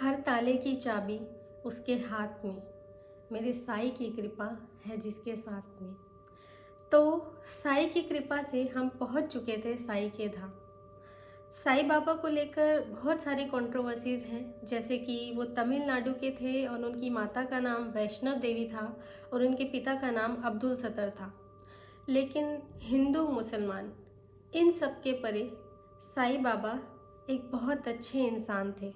हर ताले की चाबी उसके हाथ में, मेरे साईं की कृपा है जिसके साथ में। तो साईं की कृपा से हम पहुंच चुके थे साईं के धाम। साईं बाबा को लेकर बहुत सारी कंट्रोवर्सीज़ हैं, जैसे कि वो तमिलनाडु के थे और उनकी माता का नाम वैष्णव देवी था और उनके पिता का नाम अब्दुल सत्तर था। लेकिन हिंदू मुसलमान इन सब के परे साईं बाबा एक बहुत अच्छे इंसान थे।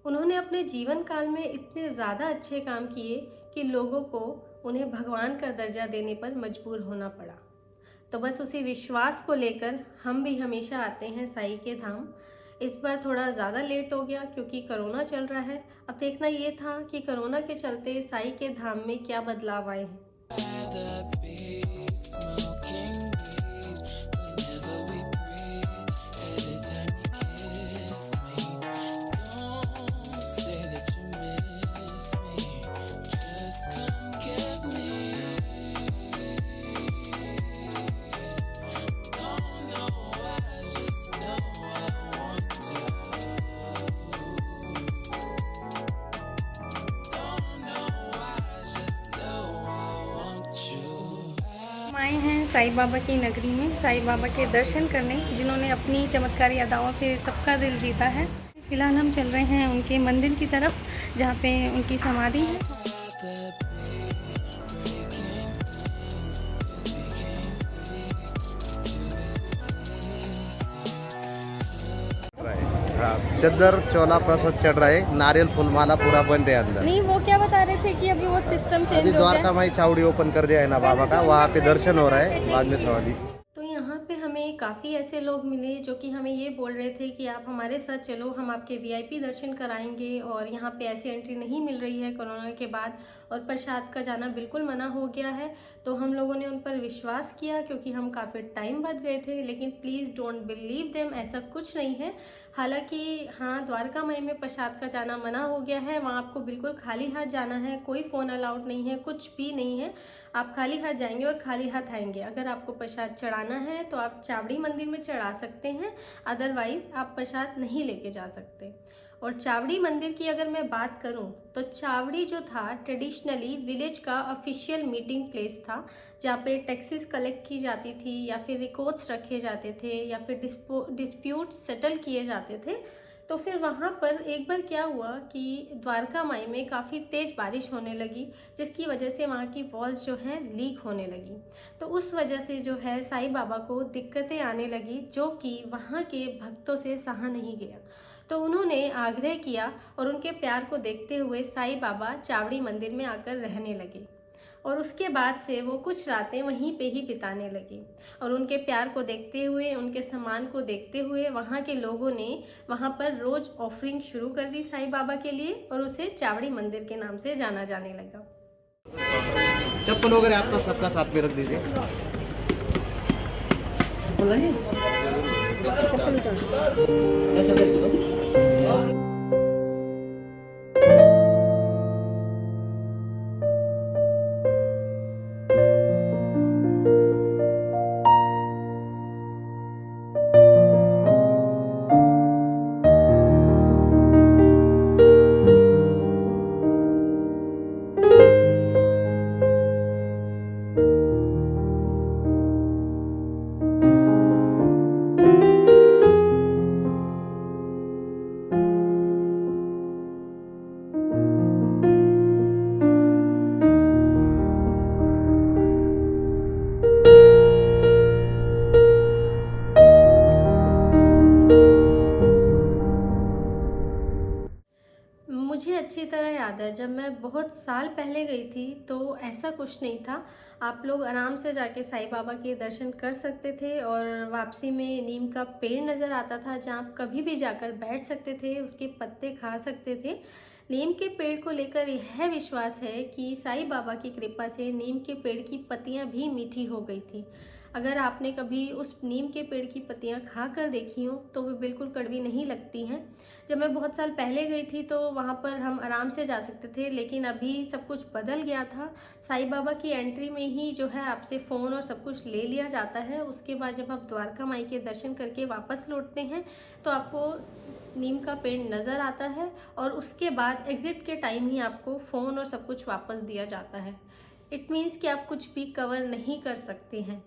उन्होंने अपने जीवन काल में इतने ज़्यादा अच्छे काम किए कि लोगों को उन्हें भगवान का दर्जा देने पर मजबूर होना पड़ा। तो बस उसी विश्वास को लेकर हम भी हमेशा आते हैं साईं के धाम। इस बार थोड़ा ज़्यादा लेट हो गया क्योंकि कोरोना चल रहा है। अब देखना ये था कि कोरोना के चलते साईं के धाम में क्या बदलाव आए हैं। हम आए हैं साईं बाबा की नगरी में साईं बाबा के दर्शन करने, जिन्होंने अपनी चमत्कारी अदाओं से सबका दिल जीता है। फिलहाल हम चल रहे हैं उनके मंदिर की तरफ, जहाँ पे उनकी समाधि है। चद्दर चोला प्रसाद चढ़ रहा है, नारियल फूल माला पूरा बन रहा है अंदर। नहीं, वो क्या बता रहे थे कि अभी वो सिस्टम चेंज अभी हो द्वारका गया। माई चावड़ी ओपन कर दिया है ना बाबा का, वहाँ पे दर्शन हो रहा है, बाद में सवारी। तो यहाँ पे हमें काफ़ी ऐसे लोग मिले जो कि हमें ये बोल रहे थे कि आप हमारे साथ चलो, हम आपके वीआईपी दर्शन कराएंगे और यहाँ पे ऐसी एंट्री नहीं मिल रही है कोरोना के बाद, और प्रसाद का जाना बिल्कुल मना हो गया है। तो हम लोगों ने उन पर विश्वास किया क्योंकि हम काफ़ी टाइम बाद गए थे। लेकिन प्लीज़ डोंट बिलीव देम, ऐसा कुछ नहीं है। हालांकि हाँ, द्वारका माई में प्रसाद का जाना मना हो गया है। वहाँ आपको बिल्कुल खाली हाथ जाना है, कोई फ़ोन अलाउड नहीं है, कुछ भी नहीं है। आप खाली हाथ जाएंगे और खाली हाथ आएंगे। अगर आपको प्रसाद चढ़ाना है तो आप चावड़ी मंदिर में चढ़ा सकते हैं, अदरवाइज आप प्रसाद नहीं लेके जा सकते। और चावड़ी मंदिर की अगर मैं बात करूं तो चावड़ी जो था ट्रेडिशनली विलेज का ऑफिशियल मीटिंग प्लेस था, जहाँ पे टैक्सेस कलेक्ट की जाती थी या फिर रिकॉर्ड्स रखे जाते थे या फिर डिस्प्यूट सेटल किए जाते थे। तो फिर वहाँ पर एक बार क्या हुआ कि द्वारका माई में काफ़ी तेज़ बारिश होने लगी, जिसकी वजह से वहाँ की वॉल्स जो हैं लीक होने लगी। तो उस वजह से जो है साईं बाबा को दिक्कतें आने लगी, जो कि वहाँ के भक्तों से सहा नहीं गया। तो उन्होंने आग्रह किया और उनके प्यार को देखते हुए साईं बाबा चावड़ी मंदिर में आकर रहने लगे। और उसके बाद से वो कुछ रातें वहीं पे ही बिताने लगे। और उनके प्यार को देखते हुए, उनके सम्मान को देखते हुए वहाँ के लोगों ने वहाँ पर रोज़ ऑफरिंग शुरू कर दी साईं बाबा के लिए, और उसे चावड़ी मंदिर के नाम से जाना जाने लगा। चप्पल वगैरह आपका सबका साथ में रख दीजिए। मुझे अच्छी तरह याद है, जब मैं बहुत साल पहले गई थी तो ऐसा कुछ नहीं था। आप लोग आराम से जाके साईं बाबा के दर्शन कर सकते थे, और वापसी में नीम का पेड़ नज़र आता था जहाँ आप कभी भी जाकर बैठ सकते थे, उसके पत्ते खा सकते थे। नीम के पेड़ को लेकर यह विश्वास है कि साईं बाबा की कृपा से नीम के पेड़ की पत्तियाँ भी मीठी हो गई थी। अगर आपने कभी उस नीम के पेड़ की पत्तियां खा कर देखी हो तो वो बिल्कुल कड़वी नहीं लगती हैं। जब मैं बहुत साल पहले गई थी तो वहाँ पर हम आराम से जा सकते थे, लेकिन अभी सब कुछ बदल गया था। साईं बाबा की एंट्री में ही जो है आपसे फ़ोन और सब कुछ ले लिया जाता है। उसके बाद जब आप द्वारका माई के दर्शन करके वापस लौटते हैं तो आपको नीम का पेड़ नज़र आता है, और उसके बाद एग्ज़िट के टाइम ही आपको फ़ोन और सब कुछ वापस दिया जाता है। इट मीन्स कि आप कुछ भी कवर नहीं कर सकते हैं।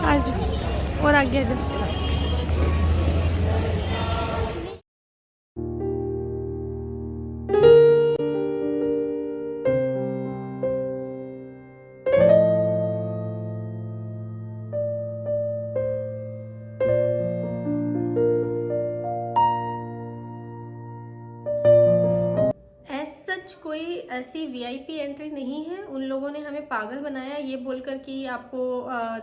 आज और आगे जा। सच कोई ऐसी वीआईपी एंट्री नहीं है। उन लोगों ने हमें पागल बनाया ये बोलकर कि आपको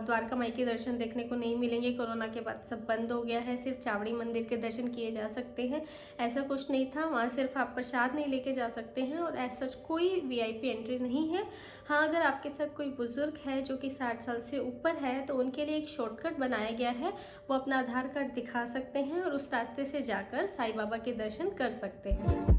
द्वारका माई के दर्शन देखने को नहीं मिलेंगे, कोरोना के बाद सब बंद हो गया है, सिर्फ चावड़ी मंदिर के दर्शन किए जा सकते हैं। ऐसा कुछ नहीं था, वहाँ सिर्फ आप प्रसाद नहीं लेके जा सकते हैं, और ऐसा सच कोई वीआईपी एंट्री नहीं है। हाँ, अगर आपके साथ कोई बुजुर्ग है जो कि 60 साल से ऊपर है तो उनके लिए एक शॉर्टकट बनाया गया है। वो अपना आधार कार्ड दिखा सकते हैं और उस रास्ते से जाकर साईं बाबा के दर्शन कर सकते हैं।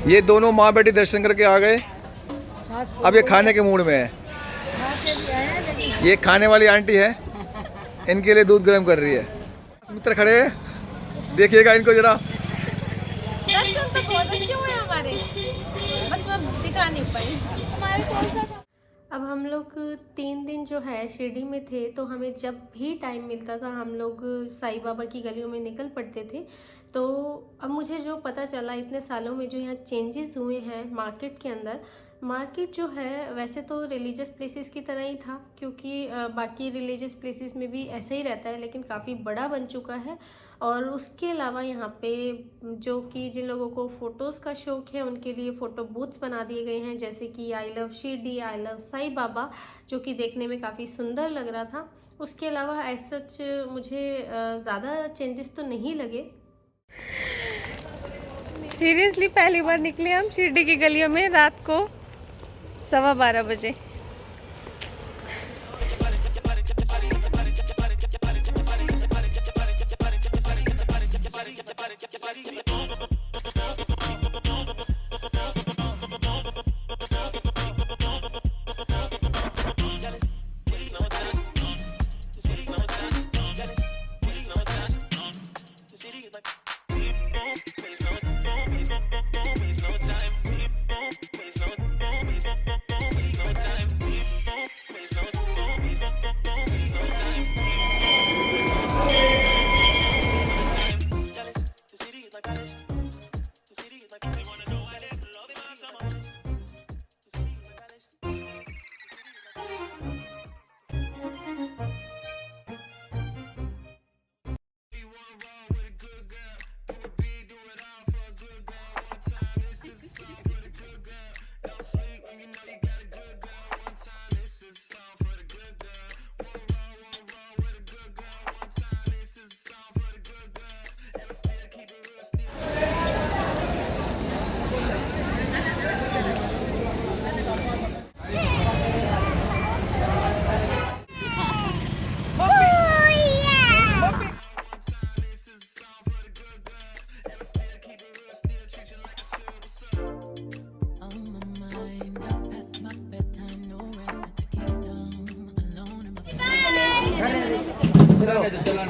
ये दोनों माँ बेटी दर्शन करके आ गए, अब ये खाने के मूड में है। ये खाने वाली आंटी है, इनके लिए दूध गर्म कर रही है। मित्र खड़े हैं, देखिएगा इनको जरा। दर्शन तो बहुत अच्छे हुए हमारे, बस मैं दिखा नहीं पाई। हमारे कौन सा अब हम लोग 3 दिन जो है शिरडी में थे, तो हमें जब भी टाइम मिलता था हम लोग साईं बाबा की गलियों में निकल पड़ते थे। तो अब मुझे जो पता चला इतने सालों में जो यहाँ चेंजेस हुए हैं मार्केट के अंदर, मार्केट जो है वैसे तो रिलीजियस प्लेसेस की तरह ही था, क्योंकि बाकी रिलीजियस प्लेसेस में भी ऐसा ही रहता है, लेकिन काफ़ी बड़ा बन चुका है। और उसके अलावा यहाँ पे जो कि जिन लोगों को फ़ोटोज़ का शौक़ है उनके लिए फ़ोटो बूथ्स बना दिए गए हैं, जैसे कि I love Shirdi, I love Sai Baba, जो कि देखने में काफ़ी सुंदर लग रहा था। उसके अलावा एज सच मुझे ज़्यादा चेंजेस तो नहीं लगे। सीरियसली पहली बार निकले हम शिरडी की गलियों में रात को 12:15 बजे।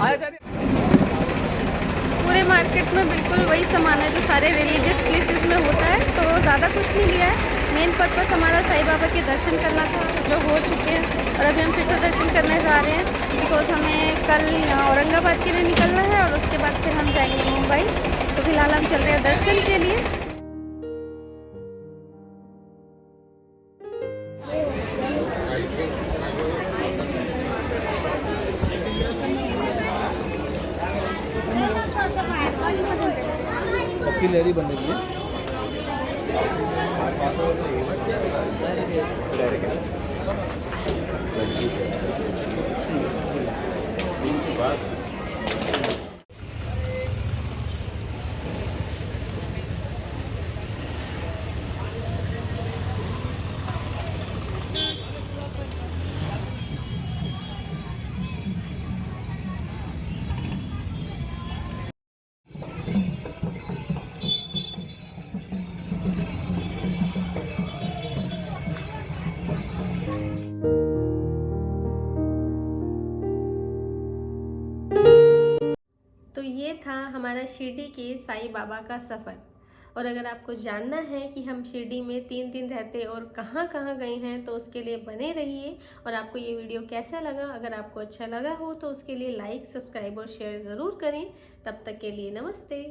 आया पूरे मार्केट में बिल्कुल वही सामान है जो सारे रिलीजियस प्लेसेस में होता है, तो ज़्यादा कुछ नहीं लिया है। मेन पर्पस हमारा साईं बाबा के दर्शन करना था, जो हो चुके हैं, और अभी हम फिर से दर्शन करने जा रहे हैं बिकॉज हमें कल यहाँ औरंगाबाद के लिए निकलना है और उसके बाद फिर हम जाएंगे मुंबई। तो फिलहाल हम चल रहे हैं दर्शन के लिए। सबकी लहरी बनने के लिए तो ये था हमारा शिरडी के साईं बाबा का सफ़र। और अगर आपको जानना है कि हम शिरडी में 3 दिन रहते और कहाँ कहाँ गए हैं तो उसके लिए बने रहिए। और आपको ये वीडियो कैसा लगा, अगर आपको अच्छा लगा हो तो उसके लिए लाइक, सब्सक्राइब और शेयर ज़रूर करें। तब तक के लिए नमस्ते।